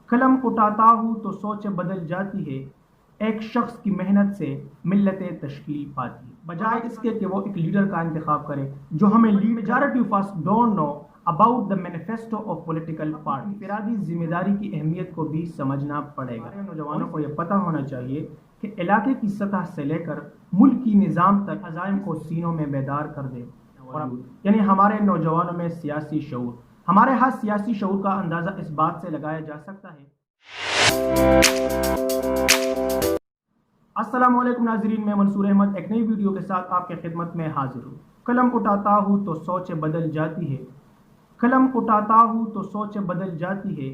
قلم اٹھاتا ہوں تو سوچ بدل جاتی ہے، ایک شخص کی محنت سے ملتیں تشکیل پاتی ہے، بجائے اس کے کہ وہ ایک لیڈر کا انتخاب کرے جو ہمیں lead. Majority of us don't know about the manifesto of political party. انفرادی ذمہ داری کی اہمیت کو بھی سمجھنا پڑے گا۔ نوجوانوں کو یہ پتہ ہونا چاہیے کہ علاقے کی سطح سے لے کر ملک کی نظام تک عزائم کو سینوں میں بیدار کر دے، یعنی ہمارے نوجوانوں میں سیاسی شعور۔ ہمارے ہاں سیاسی شعور کا اندازہ اس بات سے لگایا جا سکتا ہے۔ السلام علیکم ناظرین، میں منصور احمد ایک نئی ویڈیو کے ساتھ آپ کی خدمت میں حاضر ہوں۔ قلم اٹھاتا ہوں تو سوچ بدل جاتی ہے، قلم اٹھاتا ہوں تو سوچ بدل جاتی ہے،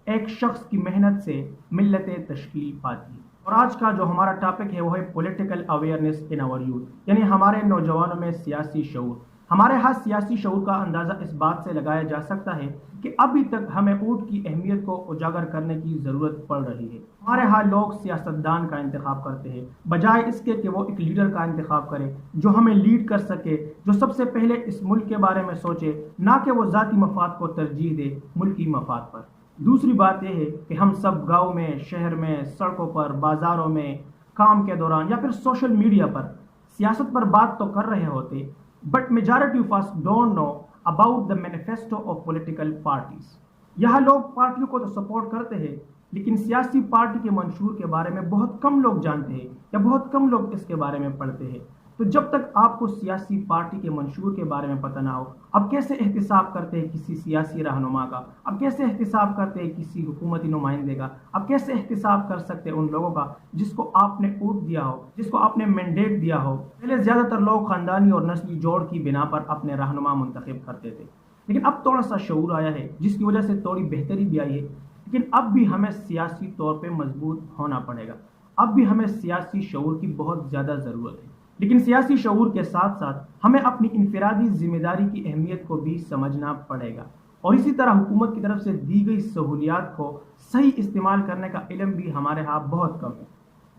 ایک شخص کی محنت سے ملتیں تشکیل پاتی ہے۔ اور آج کا جو ہمارا ٹاپک ہے وہ ہے political awareness in our youth, یعنی ہمارے نوجوانوں میں سیاسی شعور۔ ہمارے ہاں سیاسی شعور کا اندازہ اس بات سے لگایا جا سکتا ہے کہ ابھی تک ہمیں ووٹ کی اہمیت کو اجاگر کرنے کی ضرورت پڑ رہی ہے۔ ہمارے ہاں لوگ سیاستدان کا انتخاب کرتے ہیں، بجائے اس کے کہ وہ ایک لیڈر کا انتخاب کرے جو ہمیں لیڈ کر سکے، جو سب سے پہلے اس ملک کے بارے میں سوچے، نہ کہ وہ ذاتی مفاد کو ترجیح دے ملکی مفاد پر۔ دوسری بات یہ ہے کہ ہم سب گاؤں میں، شہر میں، سڑکوں پر، بازاروں میں، کام کے دوران یا پھر سوشل میڈیا پر سیاست پر بات تو کر رہے ہوتے، but majority of us don't know about the manifesto of political parties. یہاں لوگ پارٹیوں کو تو سپورٹ کرتے ہیں، لیکن سیاسی پارٹی کے منشور کے بارے میں بہت کم لوگ جانتے ہیں یا بہت کم لوگ اس کے بارے میں پڑھتے ہیں۔ تو جب تک آپ کو سیاسی پارٹی کے منشور کے بارے میں پتہ نہ ہو، اب کیسے احتساب کرتے ہیں کسی سیاسی رہنما کا، اب کیسے احتساب کرتے ہیں کسی حکومتی نمائندے کا، اب کیسے احتساب کر سکتے ہیں ان لوگوں کا جس کو آپ نے ووٹ دیا ہو، جس کو آپ نے مینڈیٹ دیا ہو۔ پہلے زیادہ تر لوگ خاندانی اور نسلی جوڑ کی بنا پر اپنے رہنما منتخب کرتے تھے، لیکن اب تھوڑا سا شعور آیا ہے جس کی وجہ سے تھوڑی بہتری بھی آئی ہے، لیکن اب بھی ہمیں سیاسی طور پہ مضبوط ہونا پڑے گا۔ اب بھی ہمیں سیاسی شعور کی بہت زیادہ ضرورت ہے، لیکن سیاسی شعور کے ساتھ ساتھ ہمیں اپنی انفرادی ذمہ داری کی اہمیت کو بھی سمجھنا پڑے گا، اور اسی طرح حکومت کی طرف سے دی گئی سہولیات کو صحیح استعمال کرنے کا علم بھی ہمارے ہاں بہت کم ہے۔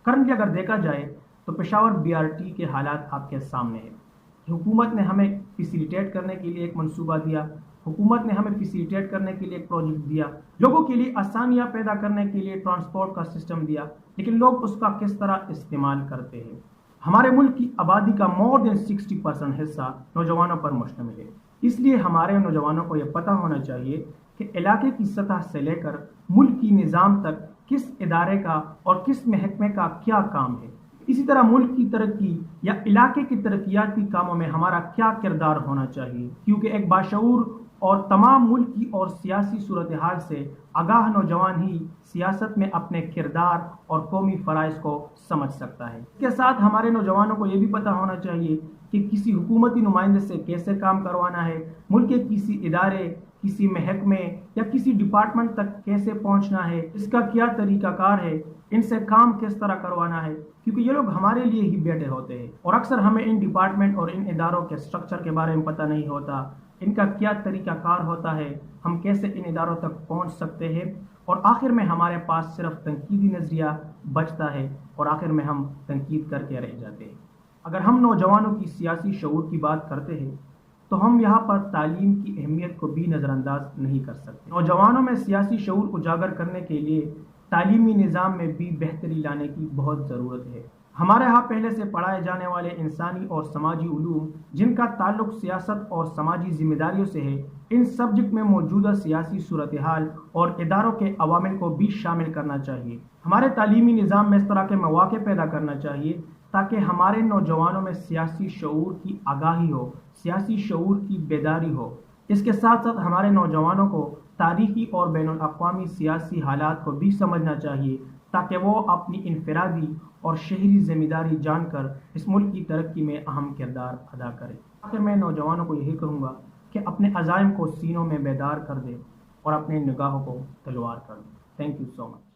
کرنٹلی اگر دیکھا جائے تو پشاور BRT کے حالات آپ کے سامنے ہیں۔ حکومت نے ہمیں فیسیلیٹیٹ کرنے کے لیے ایک منصوبہ دیا، حکومت نے ہمیں فیسیلیٹیٹ کرنے کے لیے ایک پروجیکٹ دیا، لوگوں کے لیے آسانیاں پیدا کرنے کے لیے ٹرانسپورٹ کا سسٹم دیا، لیکن لوگ اس کا کس طرح استعمال کرتے ہیں۔ ہمارے ملک کی آبادی کا مور دین 60% حصہ نوجوانوں پر مشتمل ہے، اس لیے ہمارے نوجوانوں کو یہ پتہ ہونا چاہیے کہ علاقے کی سطح سے لے کر ملک کی نظام تک کس ادارے کا اور کس محکمے کا کیا کام ہے۔ اسی طرح ملک کی ترقی یا علاقے کی ترقیاتی کاموں میں ہمارا کیا کردار ہونا چاہیے، کیونکہ ایک باشعور اور تمام ملکی اور سیاسی صورتحال سے آگاہ نوجوان ہی سیاست میں اپنے کردار اور قومی فرائض کو سمجھ سکتا ہے۔ اس کے ساتھ ہمارے نوجوانوں کو یہ بھی پتہ ہونا چاہیے کہ کسی حکومتی نمائندے سے کیسے کام کروانا ہے، ملک کے کسی ادارے، کسی محکمے یا کسی ڈپارٹمنٹ تک کیسے پہنچنا ہے، اس کا کیا طریقہ کار ہے، ان سے کام کس طرح کروانا ہے، کیونکہ یہ لوگ ہمارے لیے ہی بیٹھے ہوتے ہیں، اور اکثر ہمیں ان ڈپارٹمنٹ اور ان اداروں کے سٹرکچر کے بارے میں پتہ نہیں ہوتا، ان کا کیا طریقہ کار ہوتا ہے، ہم کیسے ان اداروں تک پہنچ سکتے ہیں، اور آخر میں ہمارے پاس صرف تنقیدی نظریہ بچتا ہے، اور آخر میں ہم تنقید کر کے رہ جاتے ہیں۔ اگر ہم نوجوانوں کی سیاسی شعور کی بات کرتے ہیں تو ہم یہاں پر تعلیم کی اہمیت کو بھی نظر انداز نہیں کر سکتے۔ نوجوانوں میں سیاسی شعور اجاگر کرنے کے لیے تعلیمی نظام میں بھی بہتری لانے کی بہت ضرورت ہے۔ ہمارے ہاں پہلے سے پڑھائے جانے والے انسانی اور سماجی علوم جن کا تعلق سیاست اور سماجی ذمہ داریوں سے ہے، ان سبجیکٹ میں موجودہ سیاسی صورتحال اور اداروں کے عوامل کو بھی شامل کرنا چاہیے۔ ہمارے تعلیمی نظام میں اس طرح کے مواقع پیدا کرنا چاہیے تاکہ ہمارے نوجوانوں میں سیاسی شعور کی آگاہی ہو، سیاسی شعور کی بیداری ہو۔ اس کے ساتھ ساتھ ہمارے نوجوانوں کو تاریخی اور بین الاقوامی سیاسی حالات کو بھی سمجھنا چاہیے تاکہ وہ اپنی انفرادی اور شہری ذمہ داری جان کر اس ملک کی ترقی میں اہم کردار ادا کریں۔ آخر میں نوجوانوں کو یہی کہوں گا کہ اپنے عزائم کو سینوں میں بیدار کر دیں اور اپنے نگاہوں کو تلوار کر دیں۔ Thank you so much.